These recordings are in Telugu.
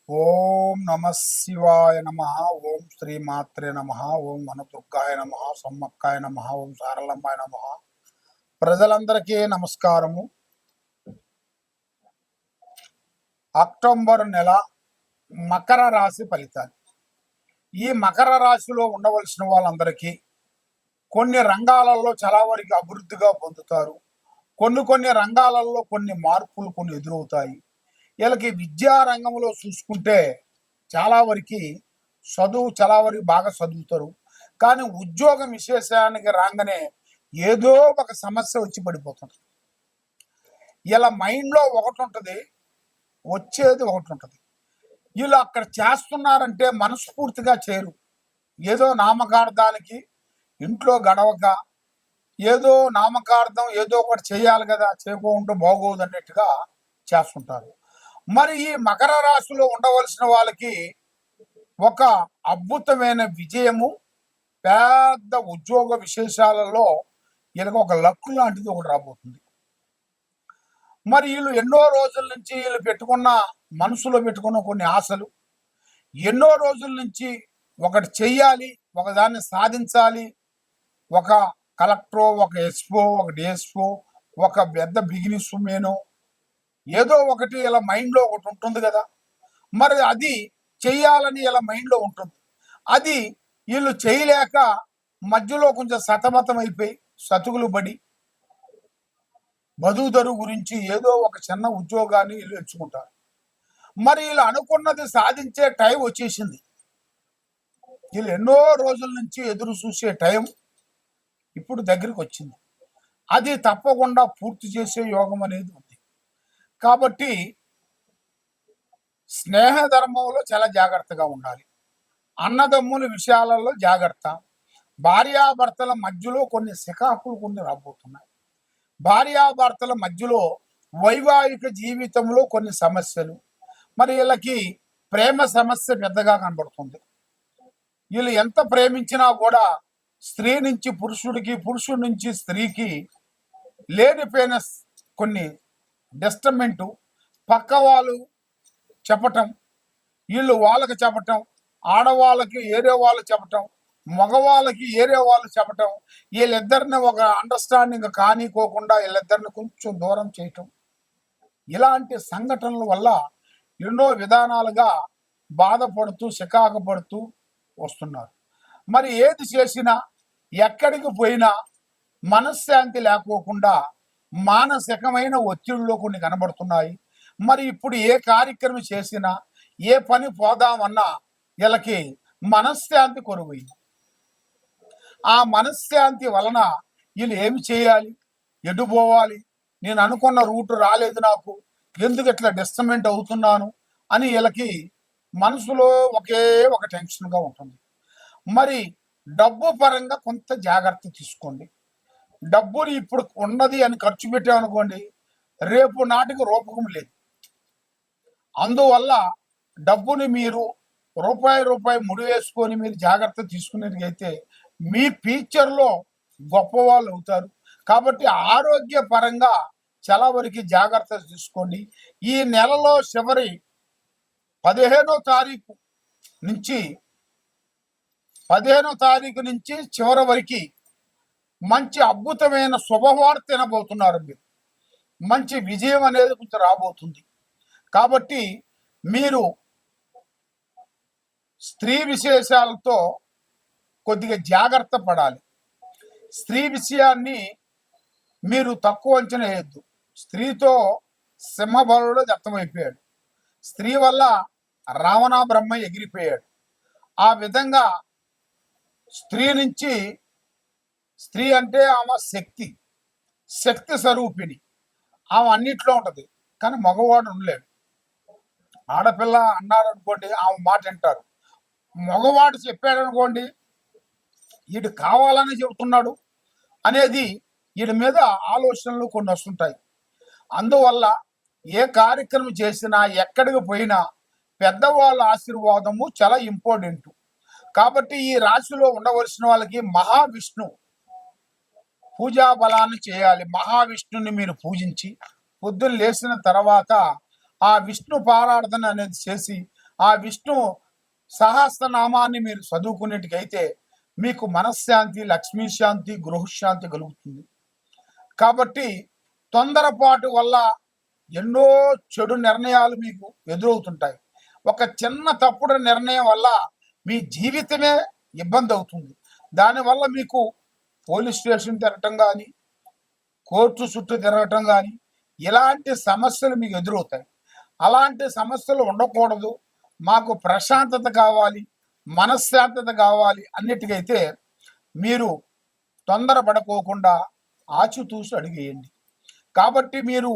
ఓం నమ శివాయ నమ. ఓం శ్రీమాత్రే నమ. ఓం వనదుర్గాయ నమ. సమ్మక్కాయ నమ. ఓం సారలమ్మాయ నమ. ప్రజలందరికీ నమస్కారము. అక్టోబర్ నెల మకర రాశి ఫలితాలు. ఈ మకర రాశిలో ఉండవలసిన వాళ్ళందరికీ కొన్ని రంగాలలో చాలా వరకు అభివృద్ధిగా పొందుతారు. కొన్ని రంగాలలో కొన్ని మార్పులు కొన్ని ఎదురవుతాయి. వీళ్ళకి విద్యా రంగంలో చూసుకుంటే చాలా వరకు చాలా వరకు బాగా చదువుతారు. కానీ ఉద్యోగం విశేషానికి రాగానే ఏదో ఒక సమస్య వచ్చి పడిపోతుంది. ఇలా మైండ్లో ఒకటి ఉంటుంది, వచ్చేది ఒకటి ఉంటుంది. వీళ్ళు అక్కడ చేస్తున్నారంటే మనస్ఫూర్తిగా చేయరు. ఏదో నామకార్థానికి ఇంట్లో గడవక ఏదో నామకార్థం ఏదో ఒకటి చేయాలి కదా, చేయకుండా బాగోదు అన్నట్టుగా చేస్తుంటారు. మరి ఈ మకర రాశిలో ఉండవలసిన వాళ్ళకి ఒక అద్భుతమైన విజయము, పెద్ద ఉద్యోగ విశేషాలలో వీళ్ళకి ఒక లక్కు లాంటిది ఒకటి రాబోతుంది. మరి వీళ్ళు ఎన్నో రోజుల నుంచి వీళ్ళు మనసులో పెట్టుకున్న కొన్ని ఆశలు, ఎన్నో రోజుల నుంచి ఒకటి చెయ్యాలి, ఒకదాన్ని సాధించాలి, ఒక కలెక్టరో, ఒక ఎస్పో, ఒక డిఎస్పో, ఒక పెద్ద బిజినెస్ ఉమెనో, ఏదో ఒకటి ఇలా మైండ్లో ఒకటి ఉంటుంది కదా. మరి అది చెయ్యాలని ఇలా మైండ్లో ఉంటుంది. అది వీళ్ళు చేయలేక మధ్యలో కొంచెం సతమతం అయిపోయి సతుకులు పడి బతుకుదరు గురించి ఏదో ఒక చిన్న ఉద్యోగాన్ని వీళ్ళు ఎంచుకుంటారు. మరి వీళ్ళు అనుకున్నది సాధించే టైం వచ్చేసింది. వీళ్ళు ఎన్నో రోజుల నుంచి ఎదురు చూసే టైం ఇప్పుడు దగ్గరికి వచ్చింది. అది తప్పకుండా పూర్తి చేసే యోగం అనేది ఉంది. కాబట్టి స్నేహ ధర్మంలో చాలా జాగ్రత్తగా ఉండాలి. అన్నదమ్ముల విషయాలలో జాగ్రత్త. భార్యాభర్తల మధ్యలో కొన్ని సికాకులు కొన్ని రాబోతున్నాయి. భార్యాభర్తల మధ్యలో వైవాహిక జీవితంలో కొన్ని సమస్యలు. మరి వీళ్ళకి ప్రేమ సమస్య పెద్దగా కనబడుతుంది. వీళ్ళు ఎంత ప్రేమించినా కూడా స్త్రీ నుంచి పురుషుడికి, పురుషుడి నుంచి స్త్రీకి లేనిపోయిన కొన్ని డిస్టర్బెంటు, పక్క వాళ్ళు చెప్పటం, వీళ్ళు వాళ్ళకి చెప్పటం, ఆడవాళ్ళకి ఏరే వాళ్ళు చెప్పటం, మగవాళ్ళకి ఏరే వాళ్ళు చెప్పటం, వీళ్ళిద్దరిని ఒక అండర్స్టాండింగ్ కానికోకుండా వీళ్ళిద్దరిని కొంచెం దూరం చేయటం, ఇలాంటి సంఘటనల వల్ల ఎన్నో విధానాలుగా బాధపడుతూ చికాకు పడుతూ వస్తున్నారు. మరి ఏది చేసినా ఎక్కడికి పోయినా మనశ్శాంతి లేకోకుండా మానసికమైన ఒత్తిడిలో కొన్ని కనబడుతున్నాయి. మరి ఇప్పుడు ఏ కార్యక్రమం చేసినా, ఏ పని పోదామన్నా వీళ్ళకి మనశ్శాంతి కొరువైంది. ఆ మనశ్శాంతి వలన వీళ్ళు ఏమి చేయాలి, ఎటు పోవాలి, నేను అనుకున్న రూట్ రాలేదు, నాకు ఎందుకు ఇట్లా డిస్టర్బెంట్ అవుతున్నాను అని వీళ్ళకి మనసులో ఒకే ఒక టెన్షన్గా ఉంటుంది. మరి డబ్బు పరంగా కొంత జాగ్రత్త తీసుకోండి. డబ్బుని ఇప్పుడు ఉన్నది అని ఖర్చు పెట్టామనుకోండి, రేపు నాటికి రూపకం లేదు. అందువల్ల డబ్బుని మీరు రూపాయి ముడి వేసుకొని మీరు జాగ్రత్త తీసుకునేట్టుగైతే మీ ఫ్యూచర్లో గొప్పవాళ్ళు అవుతారు. కాబట్టి ఆరోగ్య పరంగా చాలా వరకు జాగ్రత్త తీసుకోండి. ఈ నెలలో చివరి 15వ తారీఖు నుంచి చివరి వరకు మంచి అద్భుతమైన శుభవార్త వినబోతున్నారు. మీరు మంచి విజయం అనేది కొంచెం రాబోతుంది. కాబట్టి మీరు స్త్రీ విశేషాలతో కొద్దిగా జాగ్రత్త పడాలి. స్త్రీ విషయాన్ని మీరు తక్కువ అంచనా వేయద్దు. స్త్రీతో సింహబలుడు దత్తమైపోయాడు. స్త్రీ వల్ల రావణ బ్రహ్మ ఎగిరిపోయాడు. ఆ విధంగా స్త్రీ అంటే ఆమె శక్తి స్వరూపిణి. ఆమె అన్నిట్లో ఉంటుంది. కానీ మగవాడు ఉండలేడు. ఆడపిల్ల అన్నారనుకోండి, ఆమె మాట వింటారు. మగవాడు చెప్పాడు అనుకోండి, వీడు కావాలని చెబుతున్నాడు అనేది వీడి మీద ఆలోచనలు కొన్ని వస్తుంటాయి. అందువల్ల ఏ కార్యక్రమం చేసినా, ఎక్కడికి పోయినా పెద్దవాళ్ళ ఆశీర్వాదము చాలా ఇంపార్టెంట్. కాబట్టి ఈ రాశిలో ఉండవలసిన వాళ్ళకి మహావిష్ణు పూజా బలాన్ని చేయాలి. మహావిష్ణుని మీరు పూజించి పొద్దున్న లేచిన తర్వాత ఆ విష్ణు పారార్థన అనేది చేసి ఆ విష్ణు సహస్రనామాన్ని మీరు చదువుకునేటికైతే మీకు మనశ్శాంతి, లక్ష్మీ శాంతి, గృహశాంతి కలుగుతుంది. కాబట్టి తొందరపాటు వల్ల ఎన్నో చెడు నిర్ణయాలు మీకు ఎదురవుతుంటాయి. ఒక చిన్న తప్పుడు నిర్ణయం వల్ల మీ జీవితమే ఇబ్బంది అవుతుంది. దానివల్ల మీకు పోలీస్ స్టేషన్ తిరగటం కానీ, కోర్టు చుట్టూ తిరగటం కానీ, ఇలాంటి సమస్యలు మీకు ఎదురవుతాయి. అలాంటి సమస్యలు ఉండకూడదు, మాకు ప్రశాంతత కావాలి, మనశ్శాంతత కావాలి అన్నిటికైతే మీరు తొందరపడకోకుండా ఆచితూచి అడిగేయండి. కాబట్టి మీరు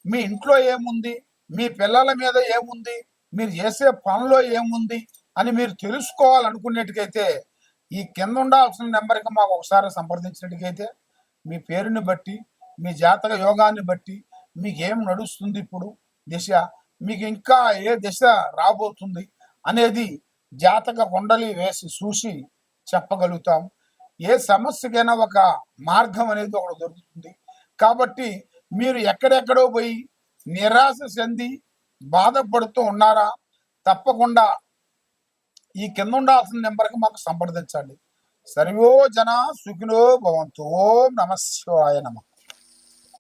మీ ఇంట్లో ఏముంది, మీ పిల్లల మీద ఏముంది, మీరు చేసే పనిలో ఏముంది అని మీరు తెలుసుకోవాలనుకునేటికైతే ఈ కింద ఉండాల్సిన నెంబర్కి మాకు ఒకసారి సంప్రదించినట్టుకైతే మీ పేరుని బట్టి, మీ జాతక యోగాన్ని బట్టి మీకు ఏం నడుస్తుంది ఇప్పుడు దిశ, మీకు ఇంకా ఏ దిశ రాబోతుంది అనేది జాతక కుండలి వేసి చూసి చెప్పగలుగుతాం. ఏ సమస్యకైనా ఒక మార్గం అనేది ఒకటి దొరుకుతుంది. కాబట్టి మీరు ఎక్కడెక్కడో పోయి నిరాశ చెంది బాధపడుతూ ఉన్నారా? తప్పకుండా ఈ కింద ఉండాల్సిన నెంబర్కి మాకు సంప్రదించండి. సర్వో జన సుఖినో భవంతు. ఓం నమః శివాయ నమః.